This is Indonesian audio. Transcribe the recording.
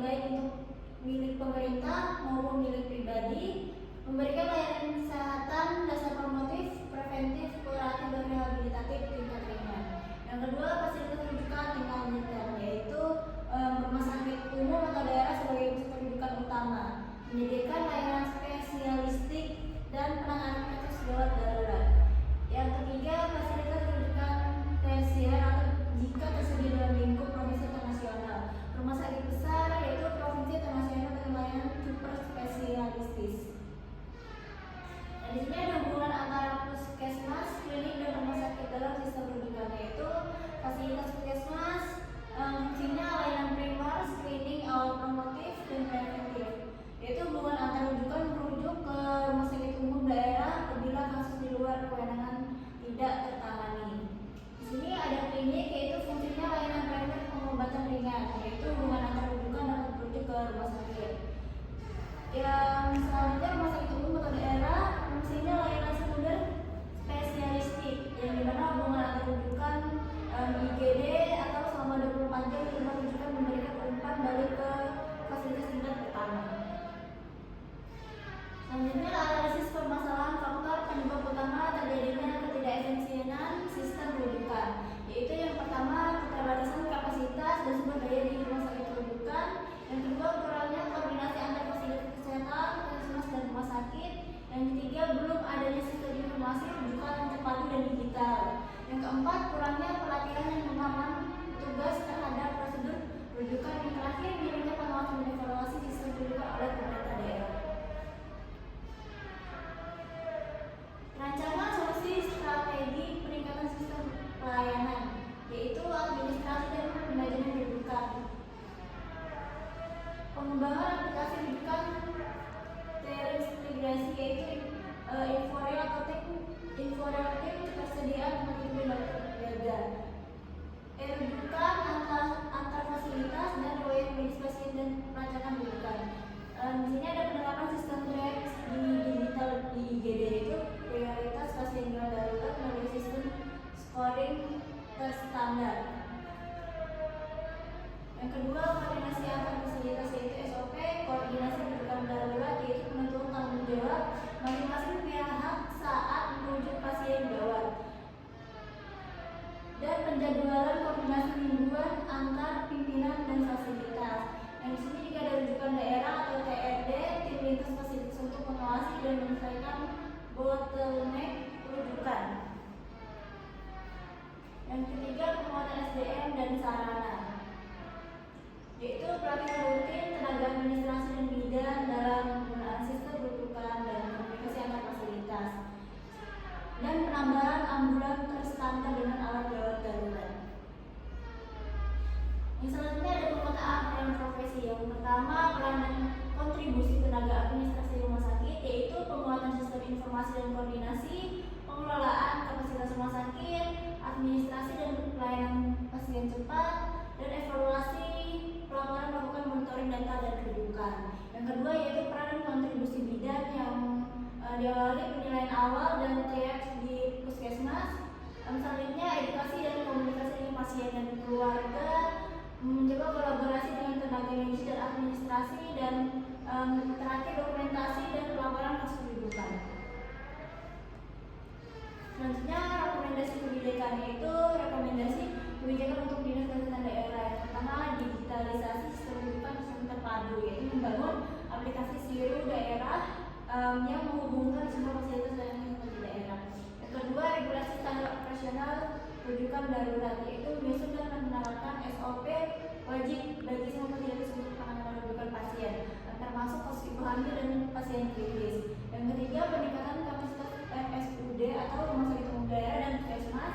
baik untuk milik pemerintah maupun milik pribadi, memberikan layanan kesehatan dasar promotif, preventif, kuratif, dan rehabilitatif tingkat ringan. Yang kedua, fasilitas rujukan tingkat lanjutan, yaitu rumah sakit umum atau daerah sebagai pusat rujukan utama, menyediakan layanan spesialistik dan penanganan kasus gawat darurat. Yang ketiga, fasilitas rujukan tersier atau jika tersedia dalam lingkup provinsi atau nasional, rumah sakit besar yaitu provinsi atau nasional dengan layanan super spesialistis. Dan di sini ada hubungan antara puskesmas, klinik, dan rumah sakit dalam sistem rujukan, yaitu fasilitas puskesmas fungsinya layanan primer, screening, awal promotif, dan preventif, yaitu hubungan antara rujukan merujuk ke rumah sakit umum daerah apabila kasus di luar kewenangan tidak tertangani. Di sini ada klinik, yaitu fungsinya layanan primer pengobatan ringan, yaitu hubungan antara rujukan dapat merujuk ke rumah sakit. Yang selanjutnya rumah sakit umum atau daerah fungsinya layanan sekunder spesialistik, yang dimana hubungan antara rujukan IGD atau selama 24 jam rumah rujukan memberikan umpan balik ke fasilitas tingkat pertama. Selanjutnya analisis permasalahan faktor penyebab utama terjadinya ketidakefisienan sistem rujukan, yaitu yang pertama keterbatasan kapasitas dan sumber daya di rumah sakit rujukan, yang kedua kurangnya koordinasi antar fasilitas kesehatan, puskesmas dan rumah sakit, yang ketiga belum adanya sistem informasi rujukan yang terpadu dan digital, yang keempat kurangnya pelatihan dan pemahaman tugas terhadap prosedur rujukan, yang terakhir minimnya pengawasan dan evaluasi sistem rujukan oleh pemerintah daerah. Rancangan solusi strategi peningkatan sistem pelayanan, yaitu administrasi dan manajemen rujukan. Pengembangan aplikasi rujukan terintegrasi, yaitu inforelatif ketersediaan tempat tidur keluarga. Rujukan antar fasilitas dan riwayat medis pasien dan pelacakan rujukan. Di sini ada penerapan sistem track di digital di IGD, yaitu prioritas pasien gawat darurat melalui sistem scoring terstandar. Yang kedua, koordinasi antar fasilitas, yaitu SOP, koordinasi rujukan darurat, yaitu penentuan tanggung jawab masing-masing pihak saat merujuk pasien gawat, dan penjadwalan koordinasi mingguan antar pimpinan dan fasilitas. Yang di sini juga ada rujukan daerah atau TRD, tim lintas fasilitas untuk mengawasi dan menyelesaikan bottleneck rujukan. Yang ketiga, penguatan SDM dan sarana, yaitu pelatihan rutin tenaga administrasi dan bidan dalam penggunaan sistem rujukan dan komunikasi antar fasilitas, dan penambahan ambulan terstandar dengan alat gawat darurat. Yang selanjutnya ada pemetaan peran profesi. Yang pertama, peranan kontribusi tenaga administrasi rumah sakit, yaitu penguatan sistem informasi dan koordinasi, pengelolaan kapasitas rumah sakit, administrasi dan pelayanan pasien cepat, dan evaluasi pelaporan melakukan monitoring data dan rujukan. Yang kedua yaitu peran kontribusi bidan yang diawali penilaian awal dan triage di puskesmas. Selanjutnya edukasi dan komunikasi dengan pasien dan keluarga, mencoba kolaborasi dengan tenaga medis dan administrasi, dan terakhir dokumentasi dan pelaporan kasus rujukan. Selanjutnya rekomendasi kebijakan, yaitu rekomendasi kebijakan untuk dinas kesehatan daerah. Yang pertama, digitalisasi sistem rujukan sistem terpadu, yaitu membangun aplikasi Siru daerah yang menghubungkan semua fasilitas layanan di daerah. Yang kedua, regulasi standar operasional rujukan darurat, yaitu menyusun dan menerapkan SOP wajib bagi semua fasilitas untuk penanganan rujukan pasien, termasuk kasus ibu hamil dan pasien kritis. Yang ketiga, peningkatan kapasitas RSUD atau rumah sakit umum daerah dan puskesmas